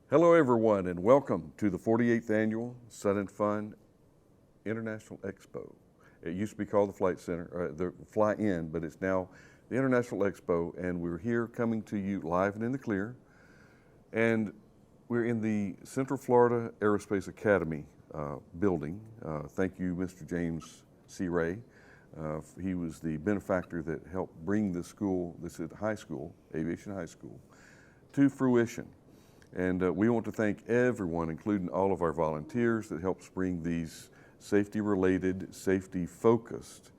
Hello everyone and welcome to the 48th Annual Sun and Fun International Expo. It used to be called the Flight Center, the Fly-In, but it's now the International Expo, and we're here coming to you live and in the clear. And we're in the Central Florida Aerospace Academy building. Thank you, Mr. James C. Ray. He was the benefactor that helped bring the school, this is high school, Aviation High School, to fruition. And we want to thank everyone, including all of our volunteers that helps bring these safety-related, safety-focused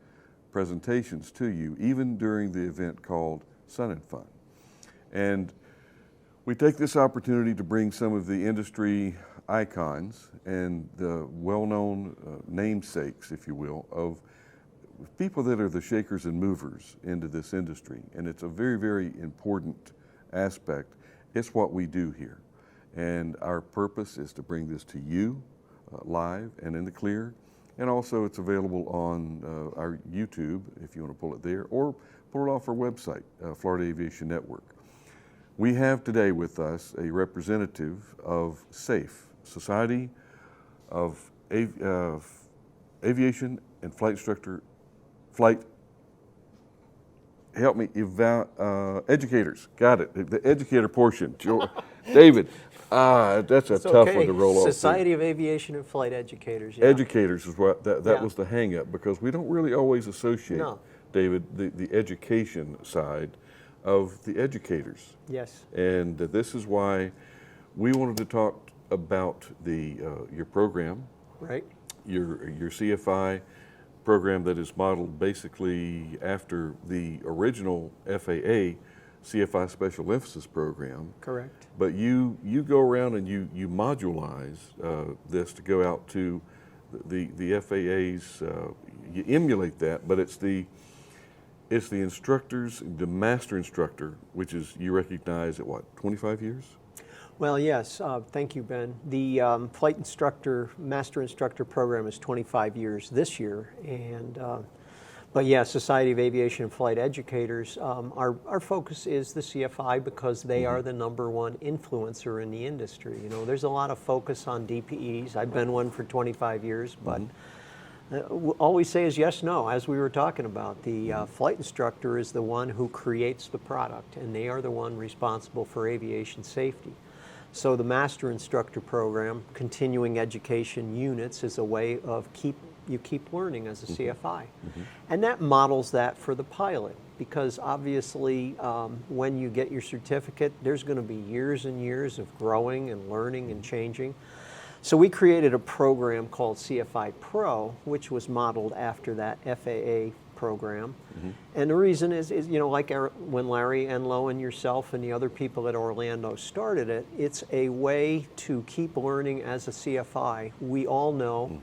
presentations to you, even during the event called Sun and Fun. And we take this opportunity to bring some of the industry icons and the well-known namesakes, if you will, of people that are the shakers and movers into this industry. And it's a very, very important aspect. It's what we do here. And our purpose is to bring this to you live and in the clear. And also it's available on our YouTube, if you want to pull it there, or pull it off our website, Florida Aviation Network. We have today with us a representative of SAFE, Society of Aviation and Flight Instructor, educators, got it, the educator portion. David, that's a tough one to roll off. Society of Aviation and Flight Educators. Yeah. Educators is what, that was the hang up, because we don't really always associate, David, the education side of the educators. Yes. And this is why we wanted to talk about your program. Right. Your CFI program that is modeled basically after the original FAA CFI Special Emphasis Program. Correct. But you go around and you modulize this to go out to the FAA's, you emulate that, but it's the instructors, the master instructor, which is, you recognize at what, 25 years? Well, yes, thank you, Ben. The Flight Instructor, Master Instructor program is 25 years this year, and but yeah, Society of Aviation and Flight Educators, our focus is the CFI because they are the #1 influencer in the industry. You know, there's a lot of focus on DPEs. I've been one for 25 years, but all we say is yes, no, as we were talking about. The flight instructor is the one who creates the product, and they are the one responsible for aviation safety. So the Master Instructor program, continuing education units, is a way of you keep learning as a CFI. And that models that for the pilot, because obviously when you get your certificate, there's going to be years and years of growing and learning and changing. So we created a program called CFI Pro, which was modeled after that FAA program. And the reason is, you know, like when Larry Enlow and yourself and the other people at Orlando started it, it's a way to keep learning as a CFI. We all know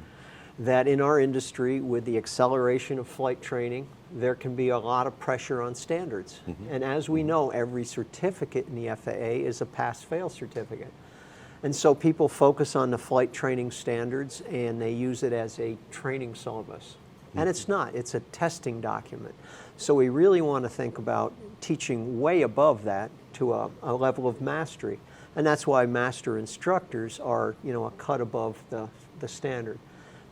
that in our industry, with the acceleration of flight training, there can be a lot of pressure on standards. And as we know, every certificate in the FAA is a pass-fail certificate. And so people focus on the flight training standards and they use it as a training syllabus. And it's not, it's a testing document. So we really want to think about teaching way above that to a level of mastery. And that's why master instructors are, you know, a cut above the standard.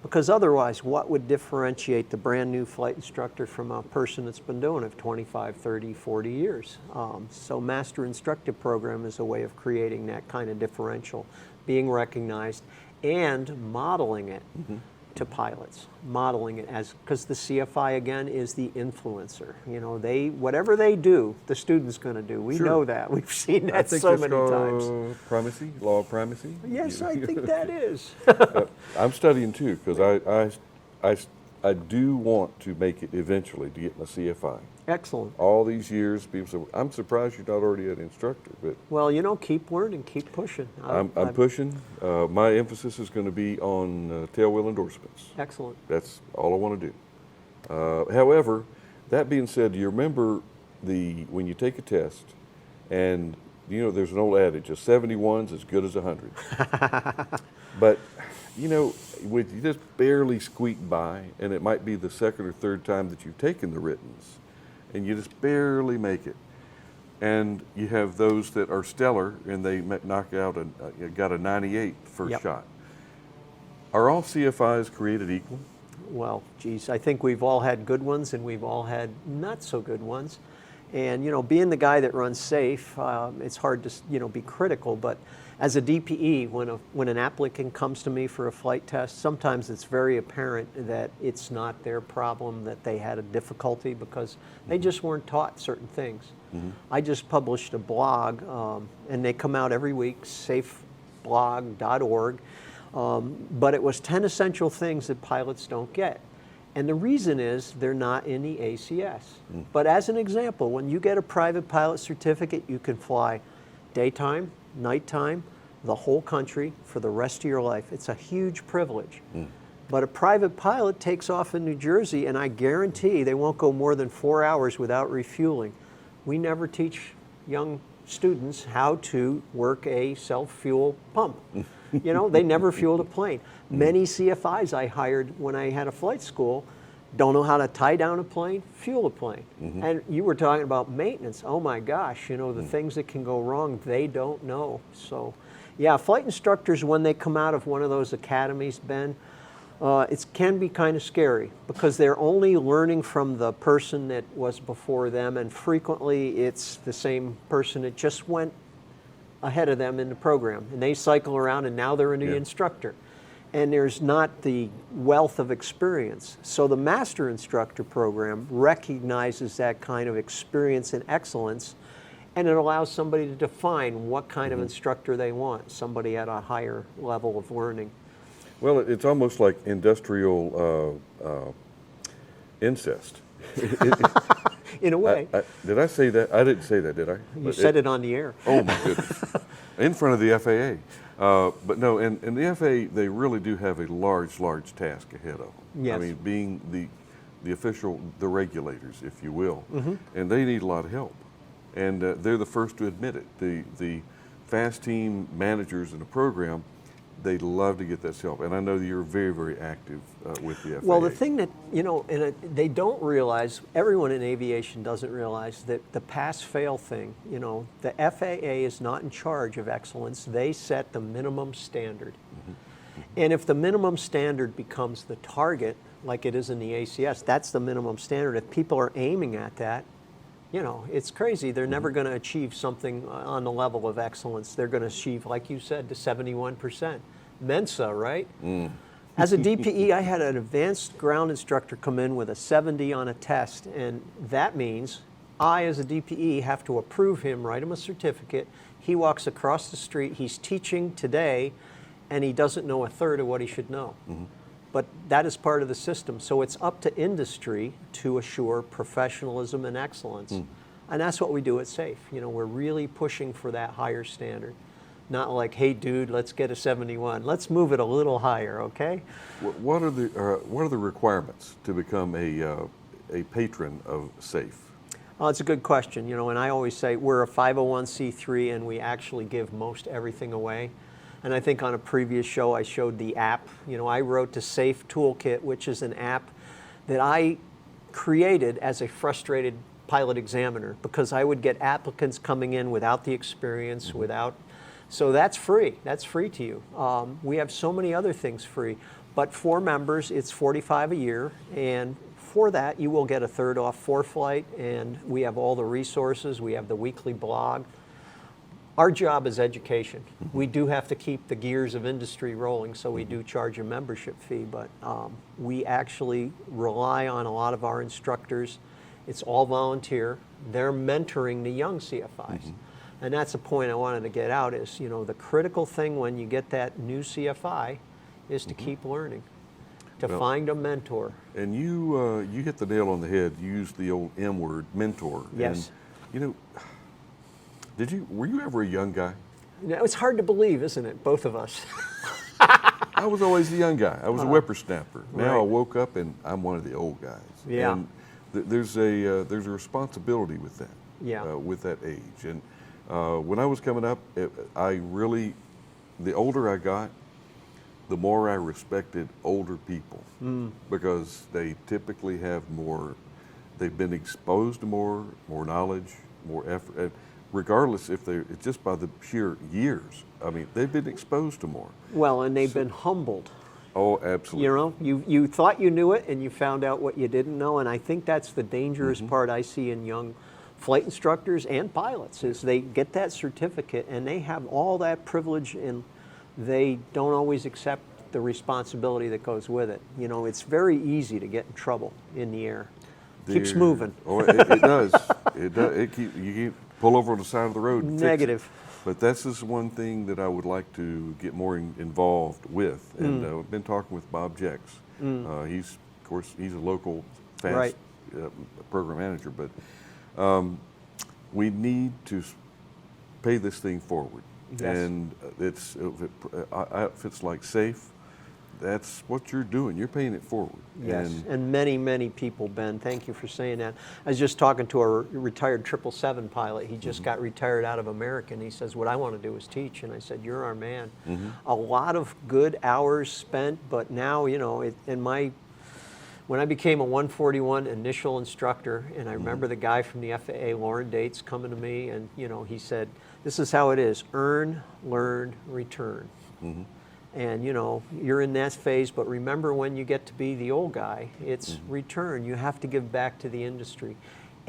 Because otherwise, what would differentiate the brand new flight instructor from a person that's been doing it 25, 30, 40 years? So master instructor program is a way of creating that kind of differential, being recognized and modeling it to pilots, modeling it as, because the CFI again is the influencer. You know, whatever they do, the student's going to do. We know that. We've seen that so many times. Primacy, law of primacy. Yes, I think that is. I'm studying too, because I do want to make it eventually to get my CFI. Excellent. All these years, people say, I'm surprised you're not already an instructor. But well, you know, keep learning, keep pushing. I'm pushing. My emphasis is going to be on tailwheel endorsements. Excellent. That's all I want to do. However, that being said, do you remember when you take a test, and you know, there's an old adage, a 71's as good as 100. But you know, you just barely squeak by, and it might be the second or third time that you've taken the writtens, and you just barely make it. and you have those that are stellar and they knock out got a 98 first Yep. shot. Are all CFIs created equal? Well, geez, I think we've all had good ones and we've all had not so good ones. And, you know, being the guy that runs SAFE, it's hard to, you know, be critical, but as a DPE, when an applicant comes to me for a flight test, sometimes it's very apparent that it's not their problem, that they had a difficulty because they just weren't taught certain things. I just published a blog, and they come out every week, safeblog.org, but it was 10 essential things that pilots don't get. And the reason is they're not in the ACS. But as an example, when you get a private pilot certificate, you can fly daytime, nighttime, the whole country for the rest of your life. It's a huge privilege. But a private pilot takes off in New Jersey, and I guarantee they won't go more than 4 hours without refueling. We never teach young students how to work a self-fuel pump. You know, they never fueled a plane. Many CFIs I hired when I had a flight school don't know how to tie down a plane, fuel a plane. And you were talking about maintenance. Oh my gosh, you know, the things that can go wrong, they don't know. So, yeah, flight instructors, when they come out of one of those academies, Ben, it can be kind of scary because they're only learning from the person that was before them, and frequently it's the same person that just went ahead of them in the program, and they cycle around and now they're a new instructor. And there's not the wealth of experience. So the master instructor program recognizes that kind of experience and excellence, and it allows somebody to define what kind of instructor they want, somebody at a higher level of learning. Well, it's almost like industrial incest. In a way. Did I say that? I didn't say that, did I? You said it on the air. Oh my goodness. In front of the FAA. But no, in the FAA, they really do have a large task ahead of them. Yes. I mean, being the official, the regulators, if you will. And they need a lot of help. And they're the first to admit it. The fast team managers in the program, they love to get this help. And I know that you're very active with the FAA. Well, the thing that, you know, they don't realize, everyone in aviation doesn't realize that the pass-fail thing, you know, the FAA is not in charge of excellence. They set the minimum standard. And if the minimum standard becomes the target, like it is in the ACS, that's the minimum standard. If people are aiming at that, you know, it's crazy. They're never going to achieve something on the level of excellence. They're going to achieve, like you said, to 71%. Mensa, right? As a DPE, I had an advanced ground instructor come in with a 70 on a test, and that means I, as a DPE, have to approve him, write him a certificate. He walks across the street, he's teaching today, and he doesn't know a third of what he should know. But that is part of the system. So it's up to industry to assure professionalism and excellence. And that's what we do at SAFE. You know, we're really pushing for that higher standard. Not like, hey, dude, let's get a 71. Let's move it a little higher, okay? What are the requirements to become a patron of SAFE? It's a good question, you know, and I always say we're a 501c3 and we actually give most everything away. And I think on a previous show I showed the app. You know, I wrote the SAFE Toolkit, which is an app that I created as a frustrated pilot examiner because I would get applicants coming in without the experience, so that's free. That's free to you. We have so many other things free, but for members it's $45 a year, and for that you will get a third off ForeFlight, and we have all the resources. We have the weekly blog. Our job is education. We do have to keep the gears of industry rolling, so we do charge a membership fee, but we actually rely on a lot of our instructors. It's all volunteer. They're mentoring the young CFIs. And that's a point I wanted to get out is, you know, the critical thing when you get that new CFI is to keep learning, to find a mentor. And you hit the nail on the head. You used the old M word, mentor. Yes. And, you know, were you ever a young guy? You know, it's hard to believe, isn't it? Both of us. I was always the young guy. I was a whippersnapper. Now Right. I woke up and I'm one of the old guys. Yeah. And there's a responsibility with that. Yeah. With that age. And when I was coming up, the older I got, the more I respected older people because they typically have more. They've been exposed to more knowledge, more effort. regardless if they're, it's just by the sheer years. I mean, they've been exposed to more. Well, and they've been humbled. Oh, absolutely. You know, you thought you knew it and you found out what you didn't know, and I think that's the dangerous part I see in young flight instructors and pilots is they get that certificate and they have all that privilege and they don't always accept the responsibility that goes with it. You know, it's very easy to get in trouble in the air. Keeps moving. Oh, it does. It does. You pull over on the side of the road. And Negative. Fix it. But this is one thing that I would like to get more involved with. And I've been talking with Bob Jex. He's, of course, he's a local fast program manager. But we need to pay this thing forward. Yes. And it's outfits like SAFE. That's what you're doing. You're paying it forward. Yes, and many, many people, Ben, thank you for saying that. I was just talking to a retired 777 pilot. He just got retired out of American. He says, what I want to do is teach. And I said, you're our man. A lot of good hours spent, but now, you know, when I became a 141 initial instructor, and I remember the guy from the FAA, Lauren Dates, coming to me, and, you know, he said, this is how it is, earn, learn, return. And, you know, you're in that phase, but remember when you get to be the old guy, it's return. You have to give back to the industry.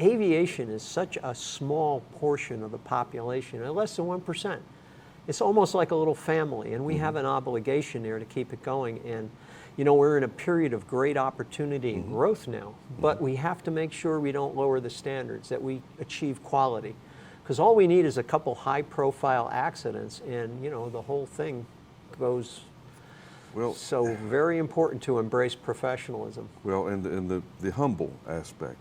Aviation is such a small portion of the population, less than 1%. It's almost like a little family, and we have an obligation there to keep it going. And, you know, we're in a period of great opportunity and growth now, but we have to make sure we don't lower the standards, that we achieve quality. Because all we need is a couple high-profile accidents, and, you know, the whole thing goes. Well, so very important to embrace professionalism. Well, and the humble aspect.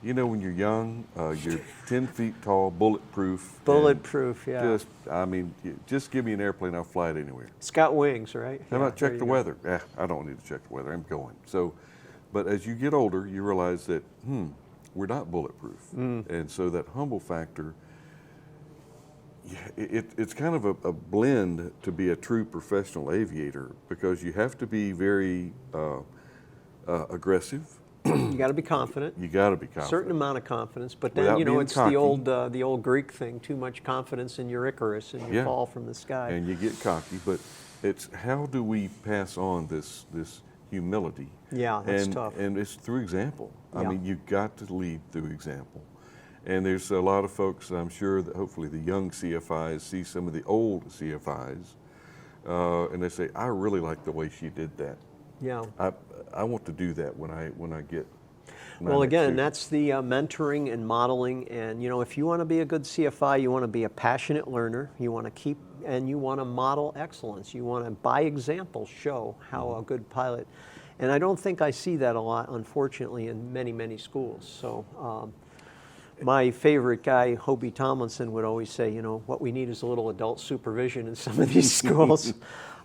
You know, when you're young, you're 10 feet tall, bulletproof. Bulletproof, yeah. I mean, just give me an airplane, I'll fly it anywhere. It's got wings, right? How about check the weather? I don't need to check the weather, I'm going. So, but as you get older, you realize that, we're not bulletproof. And so that humble factor, it's kind of a blend to be a true professional aviator, because you have to be very aggressive. You got to be confident. You got to be confident. Certain amount of confidence, but then Without you know being it's cocky. the old Greek thing. Too much confidence in your Icarus, and you fall from the sky. And you get cocky. But it's how do we pass on this humility? Yeah, that's tough. And it's through example. I Yeah. mean, you got to lead through example. And there's a lot of folks, I'm sure that hopefully the young CFIs see some of the old CFIs, and they say, I really like the way she did that. Yeah. I want to do that when I get my Well, next again, student. that's the mentoring and modeling. And, you know, if you want to be a good CFI, you want to be a passionate learner. You want to keep, and you want to model excellence. You want to, by example, show how a good pilot. And I don't think I see that a lot, unfortunately, in many, many schools. So my favorite guy, Hobie Tomlinson, would always say, you know, what we need is a little adult supervision in some of these schools.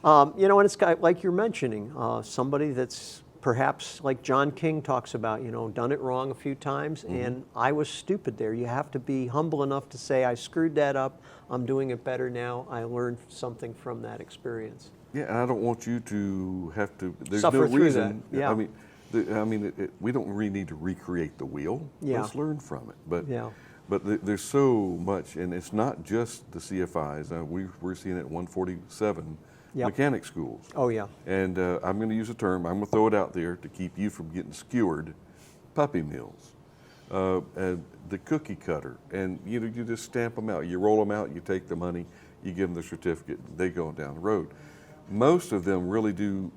You know, and it's like you're mentioning, somebody that's perhaps like John King talks about, you know, done it wrong a few times, and I was stupid there. You have to be humble enough to say, I screwed that up, I'm doing it better now, I learned something from that experience. Yeah, and I don't want you to have to. There's Suffer no through reason. that, yeah. I mean, we don't really need to recreate the wheel. Yeah. Let's learn from it. But Yeah. but there's so much, and it's not just the CFIs. We're seeing it at 147 Yep. mechanic schools. Oh, yeah. And I'm going to use a term. I'm going to throw it out there to keep you from getting skewered. Puppy mills, and the cookie cutter, and you just stamp them out. You roll them out. You take the money. You give them the certificate. They go down the road. Most of them really do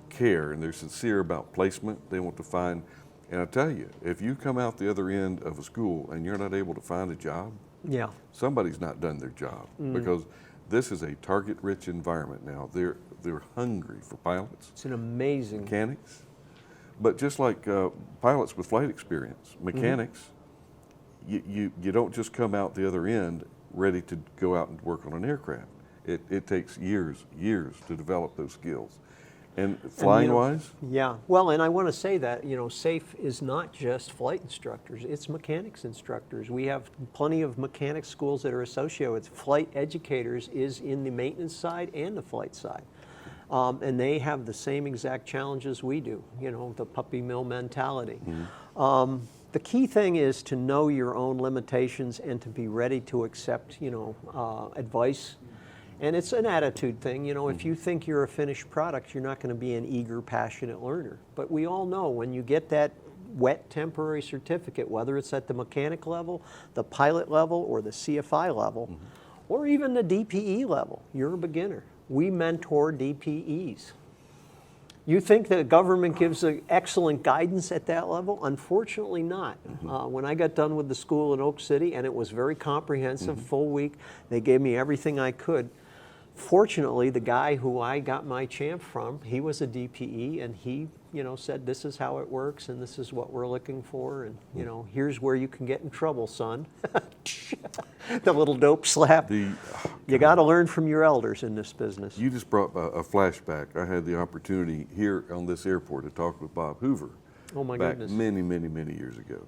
care, and they're sincere about placement. They want to find, and I tell you, if you come out the other end of a school and you're not able to find a job, Yeah. somebody's not done their job, because this is a target-rich environment now. They're hungry for pilots, It's an amazing. mechanics, but just like pilots with flight experience, mechanics, you don't just come out the other end ready to go out and work on an aircraft. It takes years to develop those skills. And flying-wise? Yeah, well, and I want to say that, you know, SAFE is not just flight instructors, it's mechanics instructors. We have plenty of mechanics schools that are associated with flight educators is in the maintenance side and the flight side. And they have the same exact challenges we do, you know, the puppy mill mentality. The key thing is to know your own limitations and to be ready to accept, advice. And it's an attitude thing. If you think you're a finished product, you're not going to be an eager, passionate learner. But we all know when you get that wet temporary certificate, whether it's at the mechanic level, the pilot level, or the CFI level, or even the DPE level, you're a beginner. We mentor DPEs. You think the government gives excellent guidance at that level? Unfortunately not. When I got done with the school in Oak City, and it was very comprehensive, full week, they gave me everything I could. Fortunately, the guy who I got my champ from, he was a DPE, and he said, this is how it works, and this is what we're looking for, and here's where you can get in trouble, son. The little dope slap. You got to learn from your elders in this business. You just brought a flashback. I had the opportunity here on this airport to talk with Bob Hoover. Oh my back goodness. many, many, many years ago.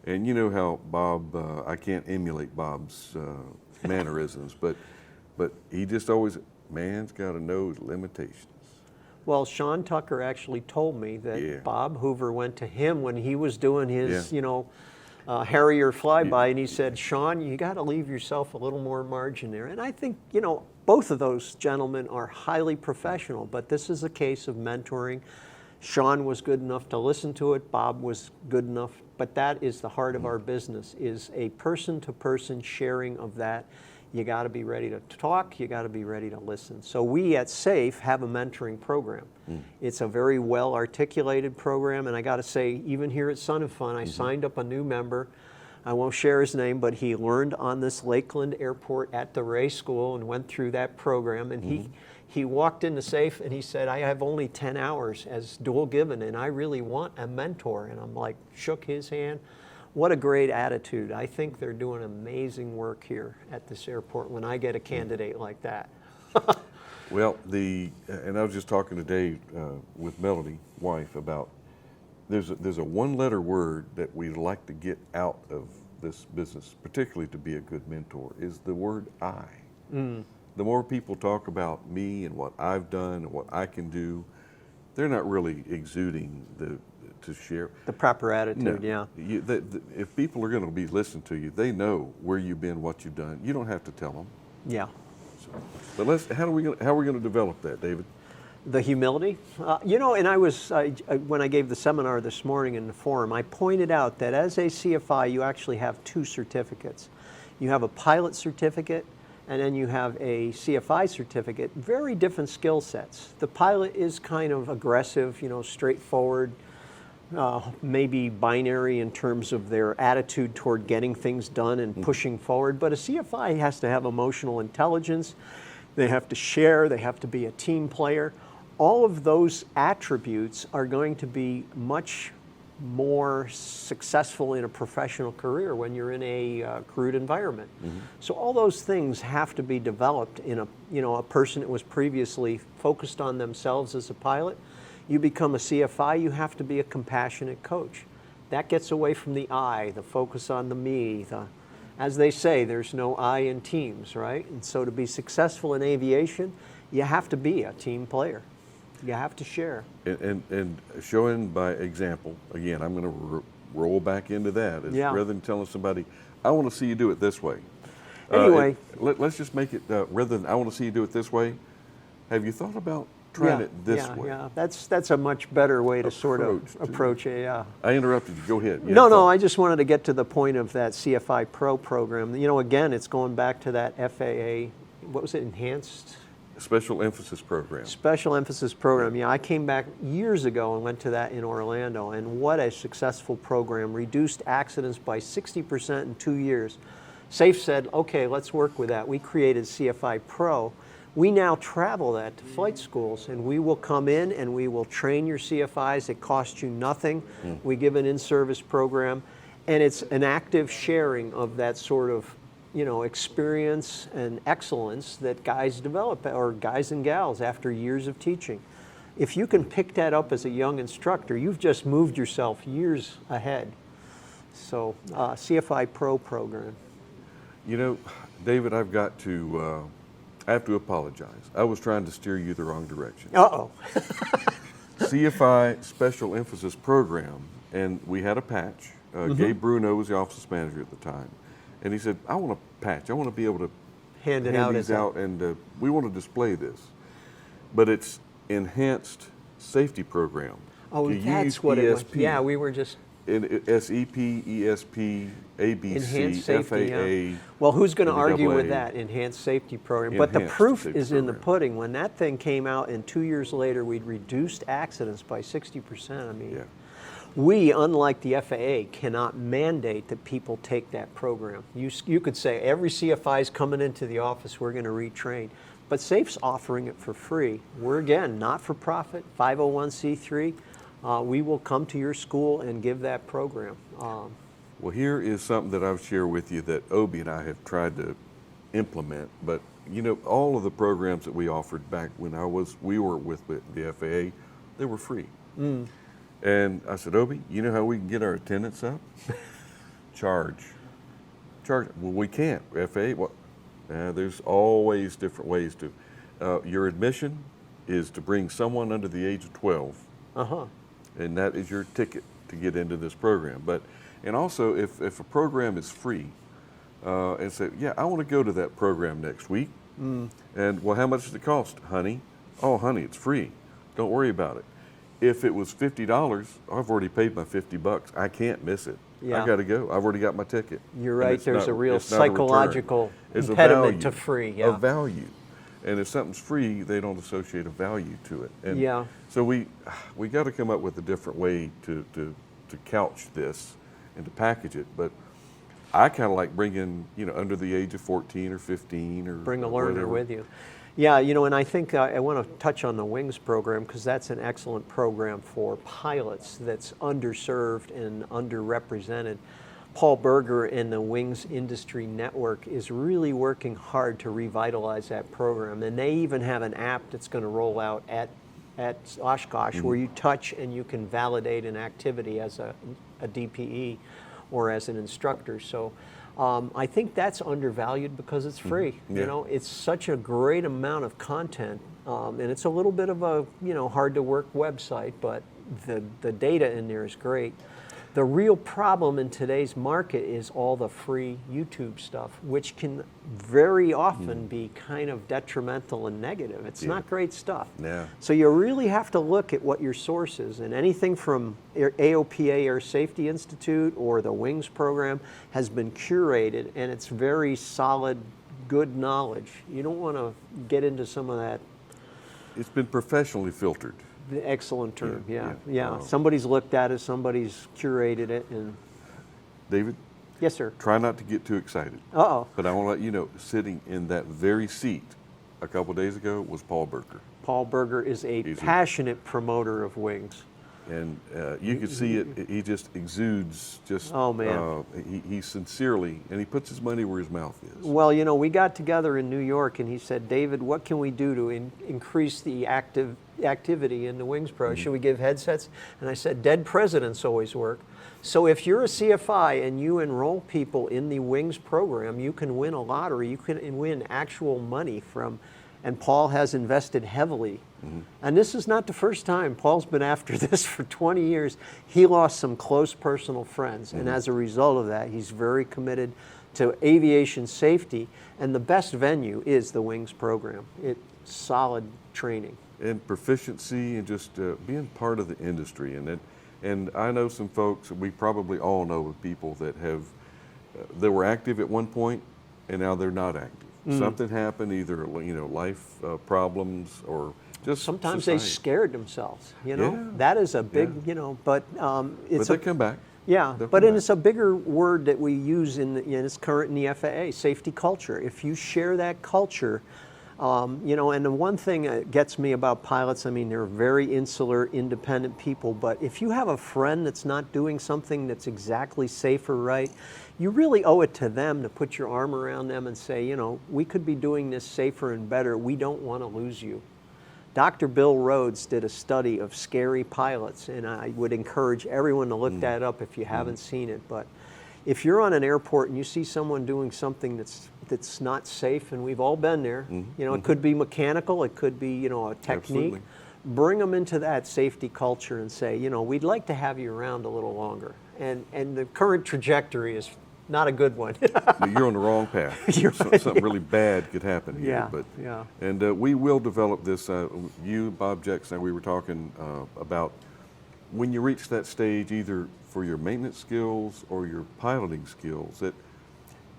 And you know how Bob, I can't emulate Bob's mannerisms, but he just always, man's got to know his limitations. Well, Sean Tucker actually told me that Bob Hoover went to him when he was doing his, Harrier flyby, and he said, Sean, you got to leave yourself a little more margin there. And I think, both of those gentlemen are highly professional, but this is a case of mentoring. Sean was good enough to listen to it. Bob was good enough, but that is the heart of our business, is a person-to-person sharing of that. You got to be ready to talk, you got to be ready to listen. So we at SAFE have a mentoring program. It's a very well articulated program, and I got to say, even here at Sun and Fun, I signed up a new member. I won't share his name, but he learned on this Lakeland airport at the Ray School and went through that program, and he walked into SAFE and he said, I have only 10 hours as dual given, and I really want a mentor. And I'm like, shook his hand. What a great attitude. I think they're doing amazing work here at this airport when I get a candidate like that. Well, and I was just talking today with Melody, wife, about there's a one-letter word that we like to get out of this business, particularly to be a good mentor, is the word I. The more people talk about me and what I've done and what I can do, they're not really exuding to share. The proper attitude, no. If people are going to be listening to you, they know where you've been, what you've done. You don't have to tell them. Yeah. So, but how are we going to develop that, David? The humility, and when I gave the seminar this morning in the forum, I pointed out that as a CFI, you actually have two certificates. You have a pilot certificate, and then you have a CFI certificate. Very different skill sets. The pilot is kind of aggressive, straightforward, maybe binary in terms of their attitude toward getting things done and pushing forward. But a CFI has to have emotional intelligence. They have to share. They have to be a team player. All of those attributes are going to be much more successful in a professional career when you're in a crewed environment. So all those things have to be developed in a person that was previously focused on themselves as a pilot. You become a CFI, you have to be a compassionate coach. That gets away from the I, the focus on the me. As they say, there's no I in teams, right? And so to be successful in aviation, you have to be a team player. You have to share. And showing by example, again, I'm going to roll back into that. Rather than telling somebody, I want to see you do it this way. Anyway. Let's just make it, rather than I want to see you do it this way, have you thought about trying it this way? Yeah, that's a much better way to sort of approach it, yeah. I interrupted you, go ahead. No, I just wanted to get to the point of that CFI Pro program. Again, it's going back to that FAA, what was it, Enhanced? Special Emphasis Program. Special Emphasis Program, yeah. I came back years ago and went to that in Orlando, and what a successful program. Reduced accidents by 60% in 2 years. SAFE said, okay, let's work with that. We created CFI Pro. We now travel that to flight schools, and we will come in and we will train your CFIs. It costs you nothing. We give an in-service program, and it's an active sharing of that sort of experience and excellence that guys develop, or guys and gals, after years of teaching. If you can pick that up as a young instructor, you've just moved yourself years ahead. So, CFI Pro program. David, I have to apologize. I was trying to steer you the wrong direction. Uh-oh. CFI Special Emphasis Program, and we had a patch, Gabe Bruno was the office manager at the time, and he said, I want a patch. I want to be able to Hand it hand out these as out, and we want to display this. But it's enhanced safety program. Oh, You that's use what it was. ESP. Yeah, we were just SEP, ESP, ABC, enhanced safety. FAA. Yeah. Well, who's going to argue with NCAA. that enhanced safety program? But the Enhanced proof safety is in the program. pudding. When that thing came out, and 2 years later, we'd reduced accidents by 60%. I mean, Yeah. we, unlike the FAA, cannot mandate that people take that program. You could say every CFI is coming into the office, we're going to retrain. But SAFE's offering it for free. We're, again, not for profit, 501c3. We will come to your school and give that program. Well, here is something that I'll share with you that Obi and I have tried to implement. But you know, all of the programs that we offered back when we were with the FAA, they were free. And I said, Obi, you know how we can get our attendance up? Charge. Well, we can't. FAA. Well, there's always different ways to. Your admission is to bring someone under the age of 12. And that is your ticket to get into this program. And also, if a program is free, and say, yeah, I want to go to that program next week. And well, how much does it cost, honey? Oh, honey, it's free. Don't worry about it. If it was $50, I've already paid my $50. I can't miss it. Yeah. I got to go. I've already got my ticket. You're And right. it's There's not- a real it's not a return. psychological It's a impediment to value, free. A Yeah. value. And if something's free, they don't associate a value to it. And Yeah. so we got to come up with a different way to couch this and to package it. But I kind of like bringing, under the age of 14 or 15 or Bring a or learner whatever. with you. Yeah, and I think I want to touch on the Wings program because that's an excellent program for pilots that's underserved and underrepresented. Paul Berger and the Wings Industry Network is really working hard to revitalize that program. And they even have an app that's going to roll out at Oshkosh where you touch and you can validate an activity as a DPE or as an instructor. So I think that's undervalued because it's free. Yeah. It's such a great amount of content, and it's a little bit of a hard to work website, but the data in there is great. The real problem in today's market is all the free YouTube stuff, which can very often be kind of detrimental and negative. It's not great stuff. Yeah. So you really have to look at what your source is, and anything from AOPA Air Safety Institute or the Wings program has been curated, and it's very solid, good knowledge. You don't want to get into some of that. It's been professionally filtered. The excellent term, Yeah, yeah. yeah. Somebody's looked at it, somebody's curated it, and David, yes, sir. try not to get too excited. Uh-oh. But I want to let you know, sitting in that very seat a couple days ago was Paul Berger. Paul Berger is a He's a- passionate promoter of Wings. And you could see it, he just exudes Oh, man. He sincerely, and he puts his money where his mouth is. Well, we got together in New York, and he said, David, what can we do to increase the activity in the Wings Pro? Should we give headsets? And I said, dead presidents always work. So if you're a CFI and you enroll people in the Wings program, you can win a lottery. You can win actual money and Paul has invested heavily. And this is not the first time. Paul's been after this for 20 years. He lost some close personal friends, and as a result of that, he's very committed to aviation safety, and the best venue is the Wings program. It's solid training. And proficiency and just being part of the industry. And I know some folks, we probably all know of people that that were active at one point, and now they're not active. Something happened, either life problems or just Sometimes society. they scared themselves, Yeah. That is a big, but But it's they come back. Yeah, They'll but come it's a bigger word that we use and it's current in the FAA, safety culture. If you share that culture, and the one thing that gets me about pilots, they're very insular, independent people, but if you have a friend that's not doing something that's exactly safe or right, you really owe it to them to put your arm around them and say, we could be doing this safer and better. We don't want to lose you. Dr. Bill Rhodes did a study of scary pilots, and I would encourage everyone to look that up if you haven't seen it. But if you're on an airport and you see someone doing something that's not safe, and we've all been there, it could be mechanical, it could be a technique. Absolutely. Bring them into that safety culture and say, we'd like to have you around a little longer. and the current trajectory is not a good one. You're on the wrong path. You're right. Something really bad could happen here. Yeah, But, yeah. And we will develop this. You, Bob Jackson, we were talking about when you reach that stage, either for your maintenance skills or your piloting skills, that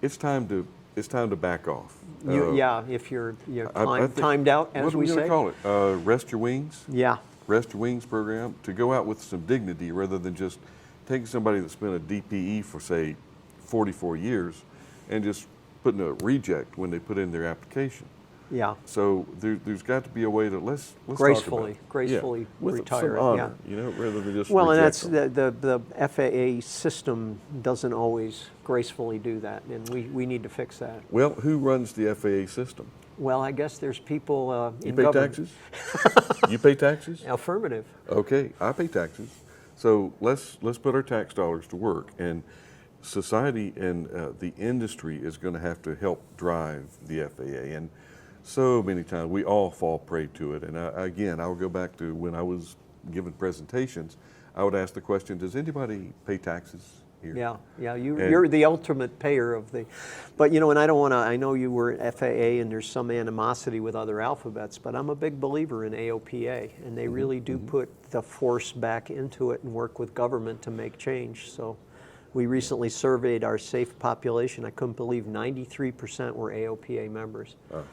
it's time to back off. Yeah, if you're I think- timed out, as what are we we say. going to call it? Rest your wings. Yeah, Rest Your Wings program, to go out with some dignity rather than just taking somebody that's been a DPE for, say, 44 years and just putting a reject when they put in their application. yeah. So there's got to be a way to let's Gracefully, talk about it. gracefully with retire it, some honor, yeah. rather than just Well, and reject that's them. the FAA system doesn't always gracefully do that, and we need to fix that. Well, who runs the FAA system? Well, I guess there's people You in pay government. taxes? You pay taxes? Affirmative. Okay, I pay taxes. So let's put our tax dollars to work, and society and the industry is going to have to help drive the FAA. And so many times we all fall prey to it. And again, I'll go back to when I was giving presentations. I would ask the question: does anybody pay taxes here? Yeah, yeah. You're the ultimate payer of the, but and I don't want to. I know you were at FAA, and there's some animosity with other alphabets, but I'm a big believer in AOPA, and they really do put the force back into it and work with government to make change. So, we recently surveyed our SAFE population. I couldn't believe 93% were AOPA members. Oh.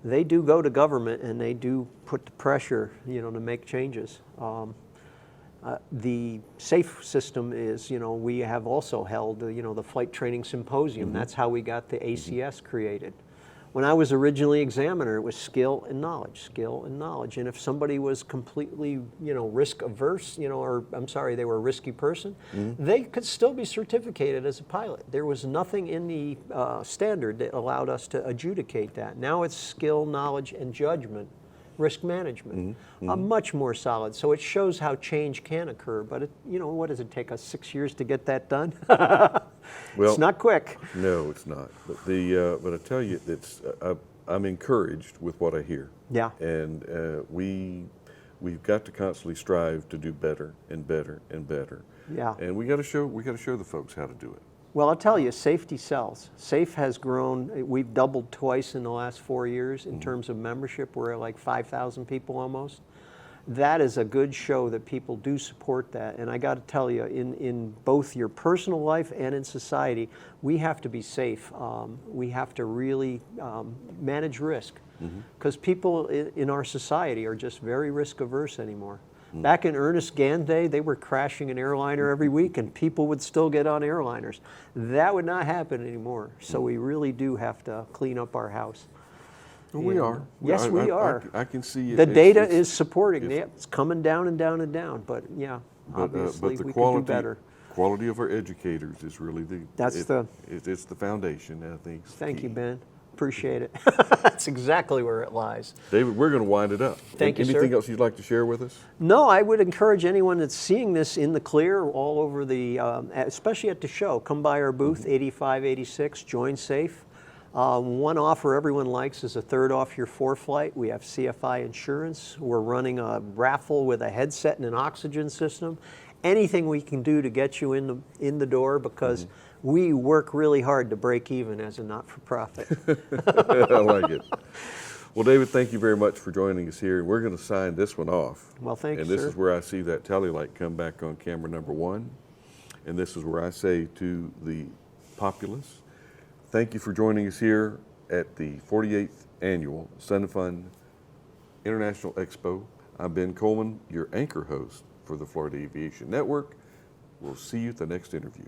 They do go to government, and they do put the pressure, to make changes. The SAFE system is, we have also held, the Flight Training Symposium. That's how we got the ACS created. When I was originally examiner, it was skill and knowledge, skill and knowledge. And if somebody was completely, risk averse, or I'm sorry, they were a risky person, they could still be certificated as a pilot. There was nothing in the standard that allowed us to adjudicate that. Now it's skill, knowledge, and judgment. Risk management, much more solid. So it shows how change can occur. But what does it take us 6 years to get that done? Well, it's not quick. No, it's not. But but I tell you, I'm encouraged with what I hear. Yeah. And we've got to constantly strive to do better and better and better. Yeah. And we got to show the folks how to do it. Well, I'll tell you, safety sells. SAFE has grown. We've doubled twice in the last 4 years in terms of membership. We're at like 5,000 people almost. That is a good show that people do support that. And I got to tell you, in both your personal life and in society, we have to be safe. We have to really manage risk, because people in our society are just very risk averse anymore. Back in Ernest Gann day, they were crashing an airliner every week, and people would still get on airliners. That would not happen anymore. So we really do have to clean up our house. Well, we are. Yes, we are. I can see it. The data is supporting it. It's coming down and down and down. But yeah, But obviously the we can do better. quality of our educators is really That's it's the foundation, I think. Thank you, Ben. Appreciate it. That's exactly where it lies. David, we're going to wind it up. Thank you, sir. Anything else you'd like to share with us? No, I would encourage anyone that's seeing this in the clear all over the, especially at the show, come by our booth, 8586, join SAFE. One offer everyone likes is a third off your flight. We have CFI insurance. We're running a raffle with a headset and an oxygen system. Anything we can do to get you in the door, because we work really hard to break even as a not-for-profit. I like it. Well, David, thank you very much for joining us here. We're going to sign this one off. Well, thank you, And this sir. is where I see that tally light come back on camera number 1. And this is where I say to the populace, thank you for joining us here at the 48th Annual FUN International Expo. I'm Ben Coleman, your anchor host for the Florida Aviation Network. We'll see you at the next interview.